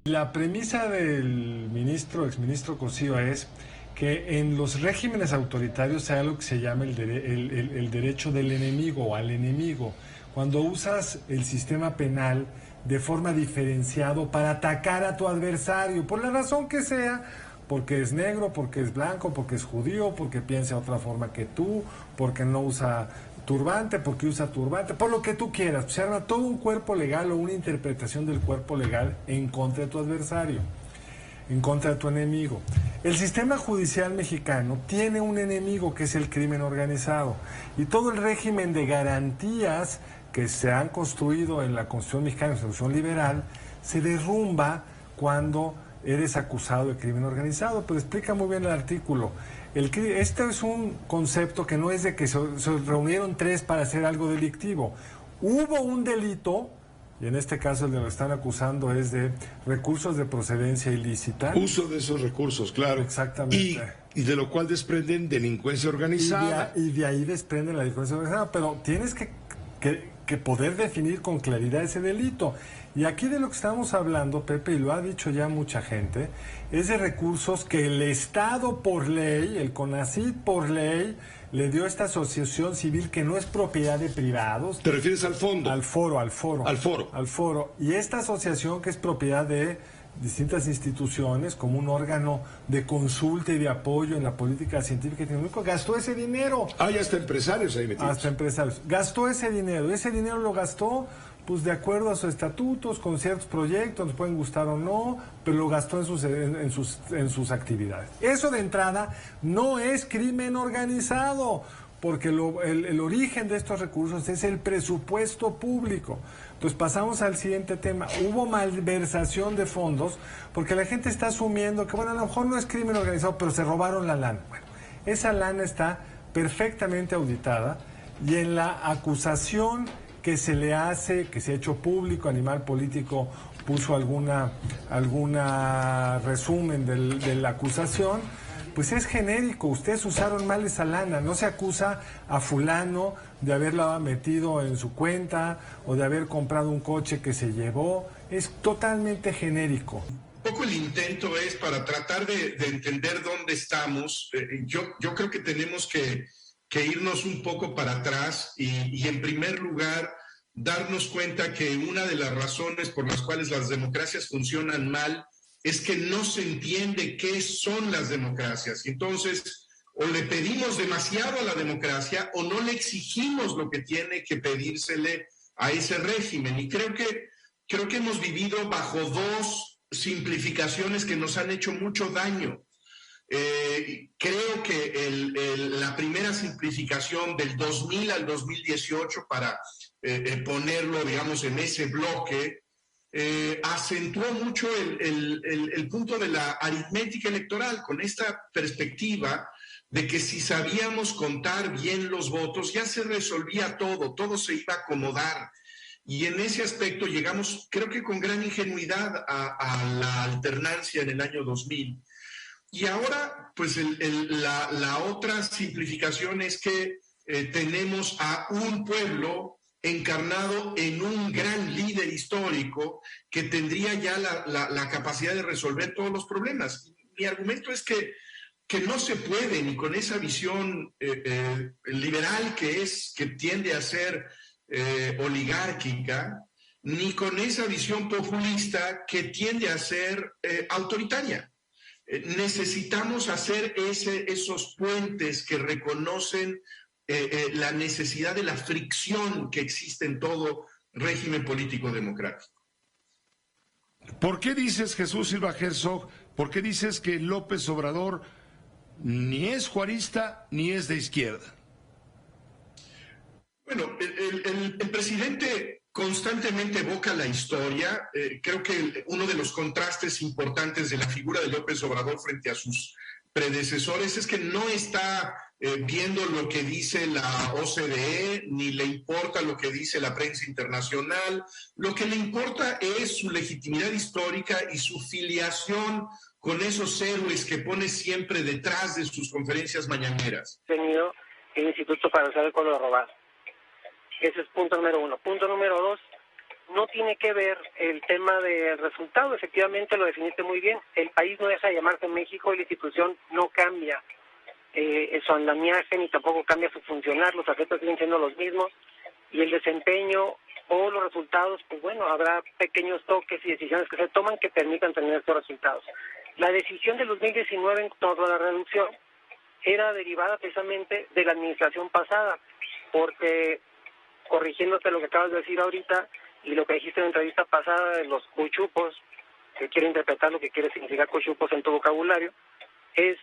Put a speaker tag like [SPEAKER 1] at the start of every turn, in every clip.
[SPEAKER 1] La premisa del exministro Cosío es que en los regímenes autoritarios hay algo que se llama el derecho del enemigo o al enemigo. Cuando usas el sistema penal de forma diferenciado para atacar a tu adversario, por la razón que sea, porque es negro, porque es blanco, porque es judío, porque piensa de otra forma que tú, porque no usa turbante, porque usa turbante, por lo que tú quieras. Se arma todo un cuerpo legal o una interpretación del cuerpo legal en contra de tu adversario, en contra de tu enemigo. El sistema judicial mexicano tiene un enemigo que es el crimen organizado, y todo el régimen de garantías que se han construido en la Constitución mexicana, la Constitución liberal, se derrumba cuando eres acusado de crimen organizado. Pero explica muy bien el artículo. Este es un concepto que no es de que se reunieron tres para hacer algo delictivo. Hubo un delito, y en este caso el de lo que están acusando es de recursos de procedencia ilícita.
[SPEAKER 2] Uso de esos recursos, claro.
[SPEAKER 1] Exactamente.
[SPEAKER 2] Y de lo cual desprenden delincuencia organizada.
[SPEAKER 1] Y de ahí desprenden la delincuencia organizada, pero tienes que poder definir con claridad ese delito. Y aquí de lo que estamos hablando, Pepe, y lo ha dicho ya mucha gente, es de recursos que el Estado por ley, el CONACYT por ley, le dio a esta asociación civil que no es propiedad de privados.
[SPEAKER 2] ¿Te refieres al fondo?
[SPEAKER 1] Al foro.
[SPEAKER 2] Al foro.
[SPEAKER 1] Y esta asociación que es propiedad de distintas instituciones, como un órgano de consulta y de apoyo en la política científica y tecnológica, gastó ese dinero.
[SPEAKER 2] Hay hasta empresarios ahí metidos.
[SPEAKER 1] Hasta empresarios. Gastó ese dinero. Ese dinero lo gastó, pues de acuerdo a sus estatutos, con ciertos proyectos, nos pueden gustar o no, pero lo gastó en sus actividades. Eso de entrada no es crimen organizado, porque el origen de estos recursos es el presupuesto público. Entonces pasamos al siguiente tema. Hubo malversación de fondos porque la gente está asumiendo que, bueno, a lo mejor no es crimen organizado, pero se robaron la lana. Bueno, esa lana está perfectamente auditada, y en la acusación que se le hace, que se ha hecho público, Animal Político puso alguna resumen de la acusación, pues es genérico. Ustedes usaron mal esa lana. No se acusa a fulano de haberla metido en su cuenta o de haber comprado un coche que se llevó. Es totalmente genérico.
[SPEAKER 3] Un poco el intento es para tratar de entender dónde estamos. Yo creo que tenemos que irnos un poco para atrás y en primer lugar darnos cuenta que una de las razones por las cuales las democracias funcionan mal es que no se entiende qué son las democracias. Entonces, o le pedimos demasiado a la democracia o no le exigimos lo que tiene que pedírsele a ese régimen. Y creo que hemos vivido bajo dos simplificaciones que nos han hecho mucho daño. Creo que la primera simplificación del 2000 al 2018, para ponerlo, digamos, en ese bloque, acentuó mucho el punto de la aritmética electoral, con esta perspectiva de que si sabíamos contar bien los votos, ya se resolvía todo se iba a acomodar. Y en ese aspecto llegamos, creo que con gran ingenuidad, a la alternancia en el año 2000. Y ahora, pues la otra simplificación es que tenemos a un pueblo encarnado en un gran líder histórico que tendría ya la capacidad de resolver todos los problemas. Mi argumento es que no se puede, ni con esa visión liberal que tiende a ser oligárquica, ni con esa visión populista que tiende a ser autoritaria. Necesitamos hacer esos puentes que reconocen la necesidad de la fricción que existe en todo régimen político democrático.
[SPEAKER 2] ¿Por qué dices, Jesús Silva Herzog, por qué dices que López Obrador ni es juarista ni es de izquierda?
[SPEAKER 3] Bueno, el presidente constantemente evoca la historia. Creo que uno de los contrastes importantes de la figura de López Obrador frente a sus predecesores es que no está viendo lo que dice la OCDE, ni le importa lo que dice la prensa internacional. Lo que le importa es su legitimidad histórica y su filiación con esos héroes que pone siempre detrás de sus conferencias mañaneras.
[SPEAKER 4] Tenido el Instituto para saber cuándo lo robar. Ese es punto número uno. Punto número dos, no tiene que ver el tema del resultado. Efectivamente lo definiste muy bien, el país no deja de llamarse México y la institución no cambia su andamiaje ni tampoco cambia su funcionar, los atletas siguen siendo los mismos y el desempeño o los resultados, pues bueno, habrá pequeños toques y decisiones que se toman que permitan tener estos resultados. La decisión del 2019 en torno a la reducción era derivada precisamente de la administración pasada, porque corrigiéndote lo que acabas de decir ahorita y lo que dijiste en la entrevista pasada de los cuchupos, que quiero interpretar lo que quiere significar cuchupos en tu vocabulario, es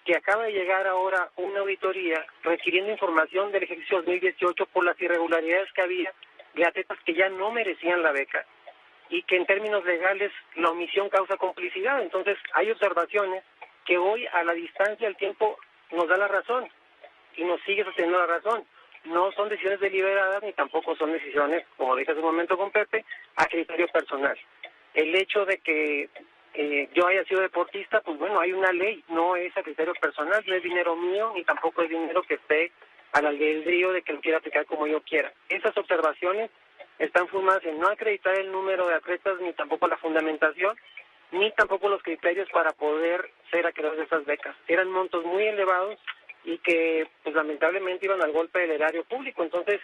[SPEAKER 4] que acaba de llegar ahora una auditoría requiriendo información del ejercicio 2018 por las irregularidades que había de atletas que ya no merecían la beca y que en términos legales la omisión causa complicidad. Entonces hay observaciones que hoy a la distancia del tiempo nos da la razón y nos sigue sosteniendo la razón. No son decisiones deliberadas ni tampoco son decisiones, como dije hace un momento con Pepe, a criterio personal. El hecho de que yo haya sido deportista, pues bueno, hay una ley, no es a criterio personal, no es dinero mío, ni tampoco es dinero que esté al albedrío de que lo quiera aplicar como yo quiera. Esas observaciones están fundadas en no acreditar el número de atletas, ni tampoco la fundamentación, ni tampoco los criterios para poder ser acreedores de esas becas. Eran montos muy elevados y que pues lamentablemente iban al golpe del erario público. Entonces,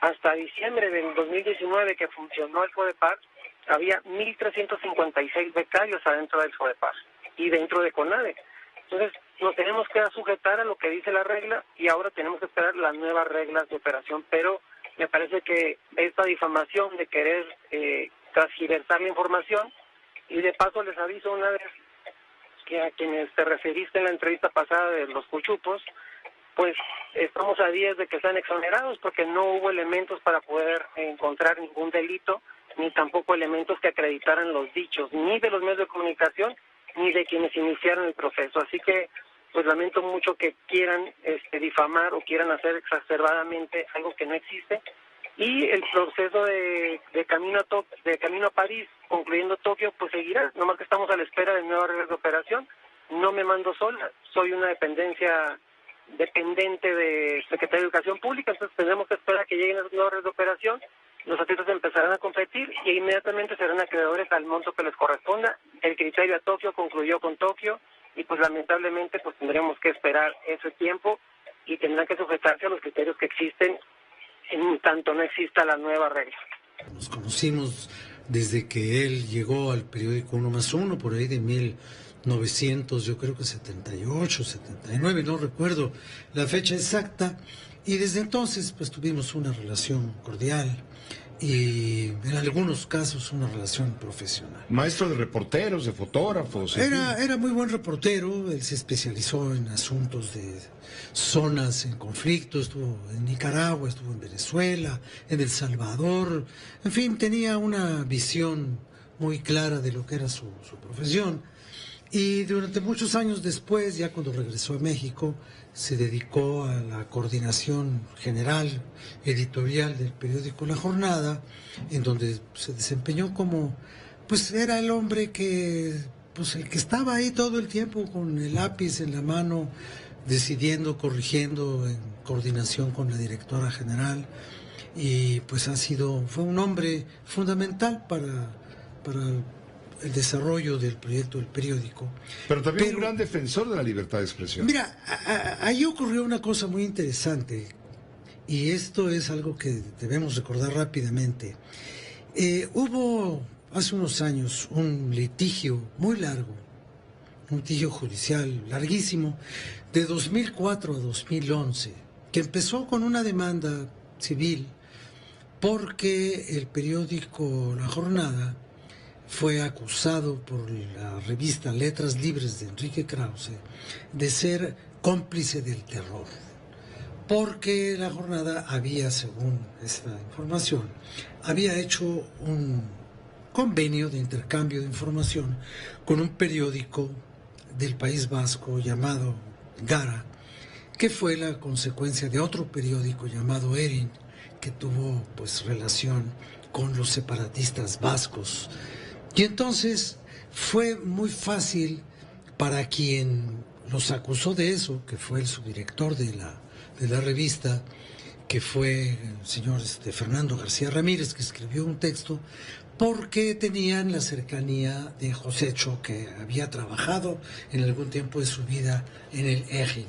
[SPEAKER 4] hasta diciembre del 2019 que funcionó el FODEPAR, había 1.356 becarios adentro del FODEPAR y dentro de CONADE. Entonces, nos tenemos que sujetar a lo que dice la regla y ahora tenemos que esperar las nuevas reglas de operación. Pero me parece que esta difamación de querer transgiversar la información, y de paso les aviso una vez que a quienes te referiste en la entrevista pasada de los cuchupos, pues estamos a días de que sean exonerados porque no hubo elementos para poder encontrar ningún delito, ni tampoco elementos que acreditaran los dichos, ni de los medios de comunicación, ni de quienes iniciaron el proceso. Así que, pues lamento mucho que quieran difamar o quieran hacer exacerbadamente algo que no existe. Y el proceso de camino a París, concluyendo Tokio, pues seguirá, nomás que estamos a la espera de nuevas reglas de operación. No me mando sola, soy una dependiente de Secretaría de Educación Pública, entonces tendremos que esperar a que lleguen las nuevas reglas de operación, los atletas empezarán a competir y inmediatamente serán acreedores al monto que les corresponda. El criterio a Tokio concluyó con Tokio y pues lamentablemente pues tendremos que esperar ese tiempo y tendrán que sujetarse a los criterios que existen en tanto no exista la nueva regla.
[SPEAKER 5] Nos conocimos desde que él llegó al periódico 1+1, por ahí de 1900, yo creo que 78, 79, no recuerdo la fecha exacta, y desde entonces pues tuvimos una relación cordial y en algunos casos una relación profesional.
[SPEAKER 2] Maestro de reporteros, de fotógrafos.
[SPEAKER 5] Era muy buen reportero, él se especializó en asuntos de zonas en conflicto, estuvo en Nicaragua, estuvo en Venezuela, en El Salvador, en fin, tenía una visión muy clara de lo que era su profesión. Y durante muchos años después, ya cuando regresó a México, se dedicó a la coordinación general editorial del periódico La Jornada, en donde se desempeñó como, pues era el hombre que, pues el que estaba ahí todo el tiempo con el lápiz en la mano, decidiendo, corrigiendo, en coordinación con la directora general, y pues fue un hombre fundamental para el desarrollo del proyecto del periódico.
[SPEAKER 2] Pero también un gran defensor de la libertad de expresión.
[SPEAKER 5] Mira, ahí ocurrió una cosa muy interesante, y esto es algo que debemos recordar rápidamente. Hubo hace unos años un litigio muy largo, un litigio judicial larguísimo, de 2004 a 2011, que empezó con una demanda civil porque el periódico La Jornada fue acusado por la revista Letras Libres de Enrique Krause de ser cómplice del terror, porque La Jornada había, según esta información, había hecho un convenio de intercambio de información con un periódico del País Vasco llamado Gara, que fue la consecuencia de otro periódico llamado Erin, que tuvo pues relación con los separatistas vascos. Y entonces fue muy fácil para quien los acusó de eso, que fue el subdirector de la revista, que fue el señor Fernando García Ramírez, que escribió un texto porque tenían la cercanía de Josécho, que había trabajado en algún tiempo de su vida en el EGI.